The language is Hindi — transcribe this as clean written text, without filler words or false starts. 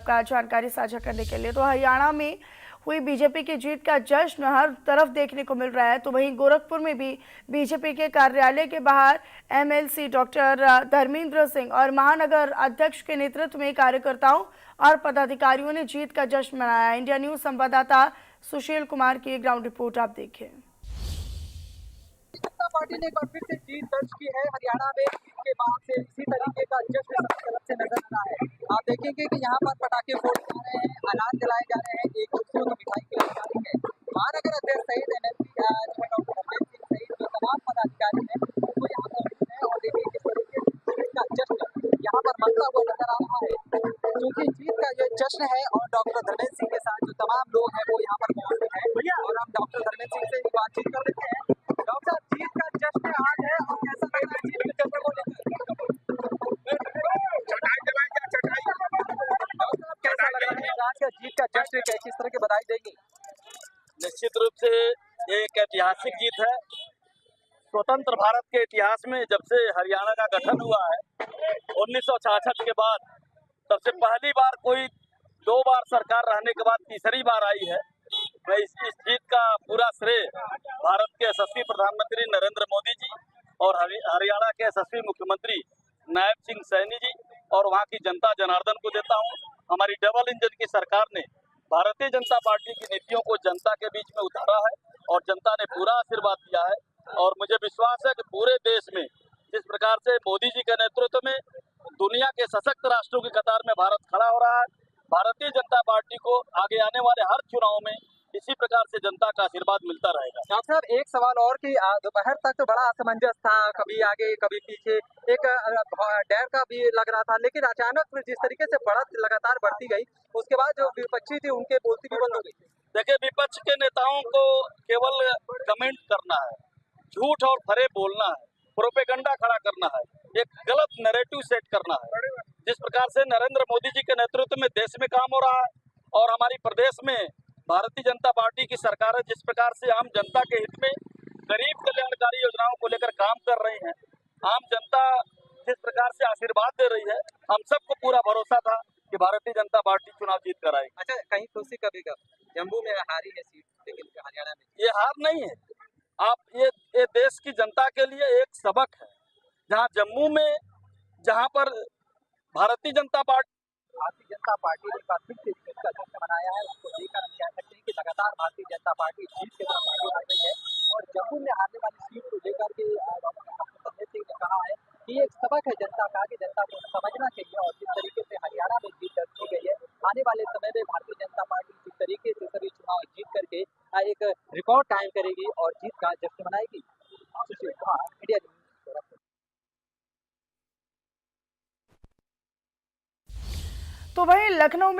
का जानकारी साझा करने के लिए। तो हरियाणा में हुई बीजेपी की जीत का जश्न हर तरफ देखने को मिल रहा है। तो वहीं गोरखपुर में भी बीजेपी के कार्यालय के बाहर एमएलसी डॉक्टर धर्मेंद्र सिंह और महानगर अध्यक्ष के नेतृत्व में कार्यकर्ताओं और पदाधिकारियों ने जीत का जश्न मनाया। इंडिया न्यूज संवाददाता सुशील कुमार की ग्राउंड रिपोर्ट आप देखिए। जनता पार्टी ने एक बार फिर से जीत दर्ज की है हरियाणा में। के बाद से इसी तरीके का जश्न सबकी तरफ से नजर आ रहा है। आप देखेंगे कि यहाँ पर पटाखे फोड़े जा रहे हैं, अनाज जलाए जा रहे हैं, एक दूसरे को मिठाई खिलाई जा रही है। महानगर अध्यक्ष सहित एमएलसी डॉक्टर धर्मेंद्र सिंह सहित जो तमाम पदाधिकारी हैं वो यहाँ मौजूद है और देखिए किस तरीके से जीत का जश्न यहाँ पर मनता हुआ नजर आ रहा है। क्योंकि जीत का ये जश्न है और डॉक्टर धर्मेंद्र सिंह के साथ जो तमाम लोग हैं वो यहाँ पर मौजूद है और हम डॉक्टर धर्मेंद्र सिंह से बातचीत कर लेते हैं। डॉक्टर साहब, जीत का जश्न आज है और कैसा लग रहा है जीत के जश्न को लेकर? कैसा लग रहा है आज का जीत का जश्न, किस तरह की बधाई देंगे? निश्चित रूप से एक ऐतिहासिक जीत है। स्वतंत्र भारत के इतिहास में जब से हरियाणा का गठन हुआ है 1966 के बाद, तब से पहली बार कोई 2 बार सरकार रहने के बाद तीसरी बार आई है। मैं इस जीत का पूरा श्रेय भारत के यशस्वी प्रधानमंत्री नरेंद्र मोदी जी और हरियाणा के यशस्वी मुख्यमंत्री नायब सिंह सैनी जी और वहाँ की जनता जनार्दन को देता हूँ। हमारी डबल इंजन की सरकार ने भारतीय जनता पार्टी की नीतियों को जनता के बीच में उतारा है और जनता ने पूरा आशीर्वाद दिया है। और मुझे विश्वास है कि पूरे देश में जिस प्रकार से मोदी जी के नेतृत्व में दुनिया के सशक्त राष्ट्रों की कतार में भारत खड़ा हो रहा है, भारतीय जनता पार्टी को आगे आने वाले हर चुनाव में इसी प्रकार से जनता का आशीर्वाद मिलता रहेगा। डॉक्टर साहब, एक सवाल और कि दोपहर तक तो बड़ा असमंजस था, कभी आगे कभी पीछे, एक डर का भी लग रहा था, लेकिन अचानक जिस तरीके से बढ़त लगातार बढ़ती गई उसके बाद जो विपक्षी थी उनके बोलती भी बंद हो गई। देखिए, विपक्ष के नेताओं को केवल कमेंट करना है, झूठ और फरे बोलना है, प्रोपेगेंडा खड़ा करना है, एक गलत नैरेटिव सेट करना है। जिस प्रकार से नरेंद्र मोदी जी के नेतृत्व में देश में काम हो रहा है और हमारी प्रदेश में भारतीय जनता पार्टी की सरकार है, जिस प्रकार से आम जनता के हित में गरीब कल्याणकारी योजनाओं को लेकर काम कर रही है, आम जनता जिस प्रकार से आशीर्वाद दे रही है, हम सबको पूरा भरोसा था कि भारतीय जनता पार्टी चुनाव जीत कर आएगी। अच्छा, कहीं खुशी कभी जम्मू में हारी है सीट, लेकिन हरियाणा में ये हार नहीं है। आप ये देश की जनता के लिए एक सबक है। जहां जम्मू में जहां पर भारतीय जनता पार्टी ने एक बार फिर से जीत का जश्न मनाया है, उसको लेकर हम कह सकते हैं कि लगातार भारतीय जनता पार्टी जीत के तरफ आगे बढ़ रही है। और जम्मू में हारने वाली सीट को लेकर के डॉक्टर धर्मेंद्र सिंह ने कहा है कि ये एक सबक है जनता का, कि जनता को समझना चाहिए। और जिस तरीके से हरियाणा में जीत दर्ज की गई है, आने वाले समय में भारतीय जनता पार्टी जिस तरीके से सभी चुनाव जीत करके एक रिकॉर्ड कायम करेगी और जीत का जश्न मनाएगी। Sushil Kumar, India news. तो वहीं लखनऊ में